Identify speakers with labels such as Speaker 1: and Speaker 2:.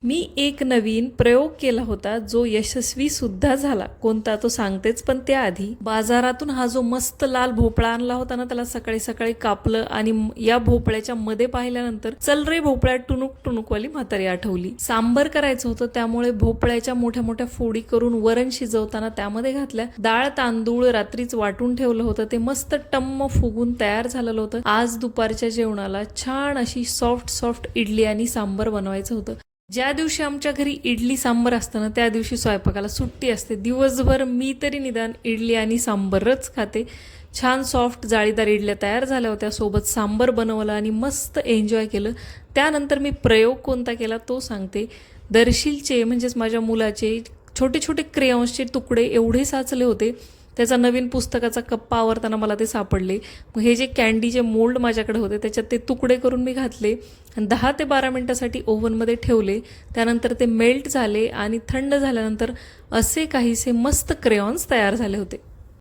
Speaker 1: मी एक नवीन प्रयोग केला होता जो यशस्वी सुद्धा झाला. कोणता तो सांगतेच, पण त्याआधी बाजारातून हा जो मस्त लाल भोपळा आणला होता ना, त्याला सकाळी सकाळी कापलं आणि या भोपळ्याच्या मध्ये पाहिल्यानंतर चल रे भोपळ्या टुनुक टुनुकवाली म्हातारी आठवली. सांबर करायचं होतं, त्यामुळे भोपळ्याच्या मोठ्या मोठ्या फोडी करून वरण शिजवताना त्यामध्ये घातल्या. डाळ तांदूळ रात्रीच वाटून ठेवलं होतं, ते मस्त टम्म फुगून तयार झालेलं होतं. आज दुपारच्या जेवणाला छान अशी सॉफ्ट इडली आणि सांबर बनवायचं होतं. ज्या दिवशी आमच्या घरी इडली सांबर असतं ना, त्या दिवशी स्वयंपाकाला सुट्टी असते. दिवसभर मी तरी निदान इडली आणि सांबरच खाते. छान सॉफ्ट जाळीदार इडल्या तयार झाल्या होत्या, सोबत सांबर बनवलं आणि मस्त एन्जॉय केलं. त्यानंतर मी प्रयोग कोणता केला तो सांगते. दर्शीलचे म्हणजेच माझ्या मुलाचे छोटे छोटे क्रेयॉन्सचे तुकडे एवढे साचले होते. त्याचा नवीन पुस्तकाचा कप्पा आवरताना मला ते सापडले. मग हे जे कॅन्डीचे मोल्ड माझ्याकडे होते त्याच्यात ते तुकडे करून मी घातले आणि 10 ते 12 मिनटासाठी ओव्हनमध्ये ठेवले. त्यानंतर ते मेल्ट झाले आणि थंड झाल्यानंतर असे काहीसे मस्त क्रेयॉन्स तयार झाले होते.